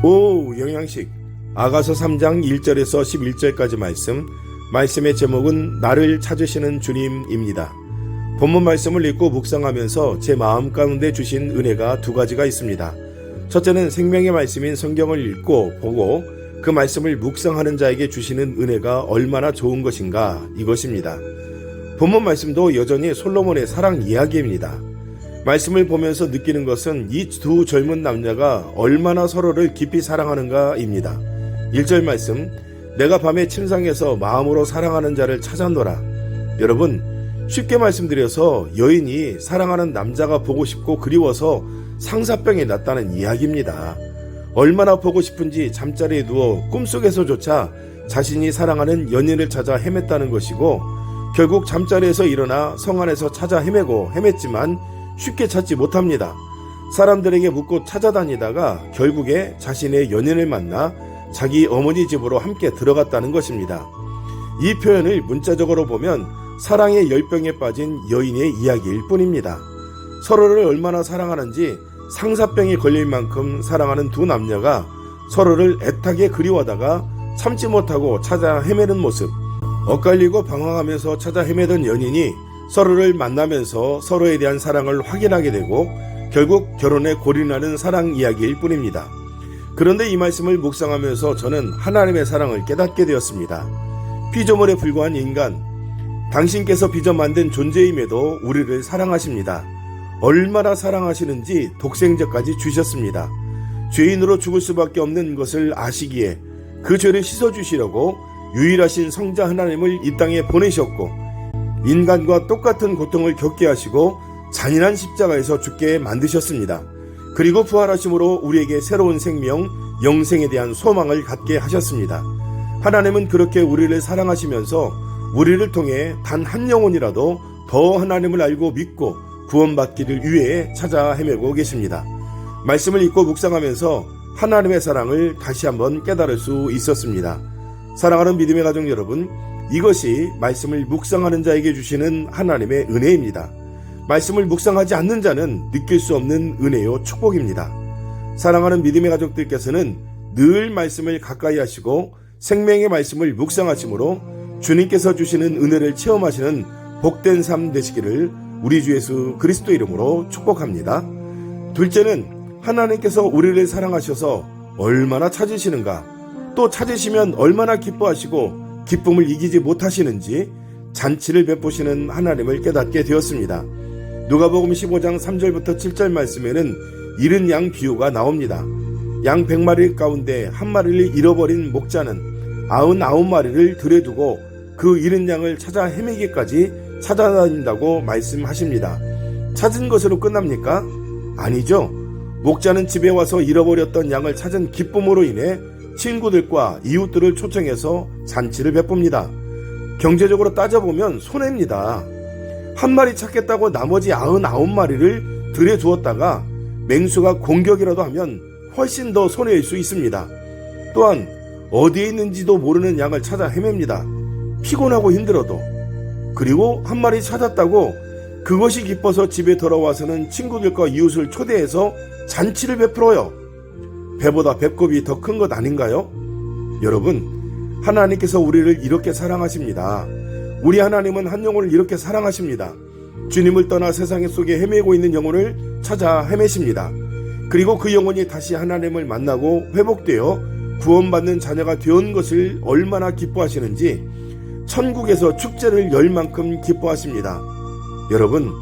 영양식 아가서 3장 1절에서 11절까지 말씀의 제목은 나를 찾으시는 주님입니다. 본문 말씀을 읽고 묵상하면서 제 마음 가운데 주신 은혜가 두 가지가 있습니다. 첫째는 생명의 말씀인 성경을 읽고 보고 그 말씀을 묵상하는 자에게 주시는 은혜가 얼마나 좋은 것인가, 이것입니다. 본문 말씀도 여전히 솔로몬의 사랑 이야기입니다. 말씀을 보면서 느끼는 것은 이 두 젊은 남녀가 얼마나 서로를 깊이 사랑하는가입니다. 1절 말씀, 내가 밤에 침상에서 마음으로 사랑하는 자를 찾았노라. 여러분, 쉽게 말씀드려서 여인이 사랑하는 남자가 보고 싶고 그리워서 상사병이 났다는 이야기입니다. 얼마나 보고 싶은지 잠자리에 누워 꿈속에서조차 자신이 사랑하는 연인을 찾아 헤맸다는 것이고, 결국 잠자리에서 일어나 성 안에서 찾아 헤맸지만 쉽게 찾지 못합니다. 사람들에게 묻고 찾아다니다가 결국에 자신의 연인을 만나 자기 어머니 집으로 함께 들어갔다는 것입니다. 이 표현을 문자적으로 보면 사랑의 열병에 빠진 여인의 이야기일 뿐입니다. 서로를 얼마나 사랑하는지 상사병이 걸릴 만큼 사랑하는 두 남녀가 서로를 애타게 그리워하다가 참지 못하고 찾아 헤매는 모습, 엇갈리고 방황하면서 찾아 헤매던 연인이 서로를 만나면서 서로에 대한 사랑을 확인하게 되고 결국 결혼에 골인하는 사랑 이야기일 뿐입니다. 그런데 이 말씀을 묵상하면서 저는 하나님의 사랑을 깨닫게 되었습니다. 피조물에 불과한 인간, 당신께서 빚어 만든 존재임에도 우리를 사랑하십니다. 얼마나 사랑하시는지 독생자까지 주셨습니다. 죄인으로 죽을 수밖에 없는 것을 아시기에 그 죄를 씻어주시려고 유일하신 성자 하나님을 이 땅에 보내셨고, 인간과 똑같은 고통을 겪게 하시고 잔인한 십자가에서 죽게 만드셨습니다. 그리고 부활하심으로 우리에게 새로운 생명, 영생에 대한 소망을 갖게 하셨습니다. 하나님은 그렇게 우리를 사랑하시면서 우리를 통해 단 한 영혼이라도 더 하나님을 알고 믿고 구원받기를 위해 찾아 헤매고 계십니다. 말씀을 읽고 묵상하면서 하나님의 사랑을 다시 한번 깨달을 수 있었습니다. 사랑하는 믿음의 가족 여러분, 이것이 말씀을 묵상하는 자에게 주시는 하나님의 은혜입니다. 말씀을 묵상하지 않는 자는 느낄 수 없는 은혜요 축복입니다. 사랑하는 믿음의 가족들께서는 늘 말씀을 가까이 하시고 생명의 말씀을 묵상하심으로 주님께서 주시는 은혜를 체험하시는 복된 삶 되시기를 우리 주 예수 그리스도 이름으로 축복합니다. 둘째는 하나님께서 우리를 사랑하셔서 얼마나 찾으시는가, 또 찾으시면 얼마나 기뻐하시고 기쁨을 이기지 못하시는지 잔치를 베푸시는 하나님을 깨닫게 되었습니다. 누가복음 15장 3절부터 7절 말씀에는 잃은 양 비유가 나옵니다. 양 100마리 가운데 한 마리를 잃어버린 목자는 99마리를 들에 두고 그 잃은 양을 찾아 헤매기까지 찾아다닌다고 말씀하십니다. 찾은 것으로 끝납니까? 아니죠. 목자는 집에 와서 잃어버렸던 양을 찾은 기쁨으로 인해 친구들과 이웃들을 초청해서 잔치를 베풉니다. 경제적으로 따져보면 손해입니다. 한 마리 찾겠다고 나머지 99마리를 들에 두었다가 맹수가 공격이라도 하면 훨씬 더 손해일 수 있습니다. 또한 어디에 있는지도 모르는 양을 찾아 헤맵니다. 피곤하고 힘들어도. 그리고 한 마리 찾았다고 그것이 기뻐서 집에 돌아와서는 친구들과 이웃을 초대해서 잔치를 베풀어요. 배보다 배꼽이 더 큰 것 아닌가요? 여러분, 하나님께서 우리를 이렇게 사랑하십니다. 우리 하나님은 한 영혼을 이렇게 사랑하십니다. 주님을 떠나 세상 속에 헤매고 있는 영혼을 찾아 헤매십니다. 그리고 그 영혼이 다시 하나님을 만나고 회복되어 구원받는 자녀가 되온 것을 얼마나 기뻐하시는지 천국에서 축제를 열 만큼 기뻐하십니다. 여러분,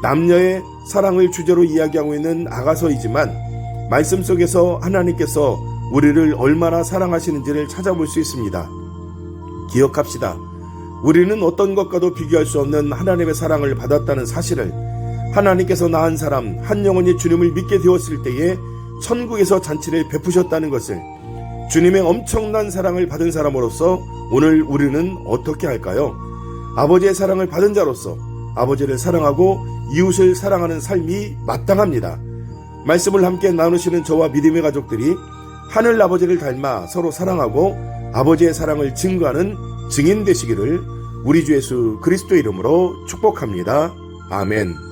남녀의 사랑을 주제로 이야기하고 있는 아가서이지만 말씀 속에서 하나님께서 우리를 얼마나 사랑하시는지를 찾아볼 수 있습니다. 기억합시다. 우리는 어떤 것과도 비교할 수 없는 하나님의 사랑을 받았다는 사실을, 하나님께서 낳은 사람 한 영혼이 주님을 믿게 되었을 때에 천국에서 잔치를 베푸셨다는 것을, 주님의 엄청난 사랑을 받은 사람으로서 오늘 우리는 어떻게 할까요? 아버지의 사랑을 받은 자로서 아버지를 사랑하고 이웃을 사랑하는 삶이 마땅합니다. 말씀을 함께 나누시는 저와 믿음의 가족들이 하늘 아버지를 닮아 서로 사랑하고 아버지의 사랑을 증거하는 증인 되시기를 우리 주 예수 그리스도 이름으로 축복합니다. 아멘.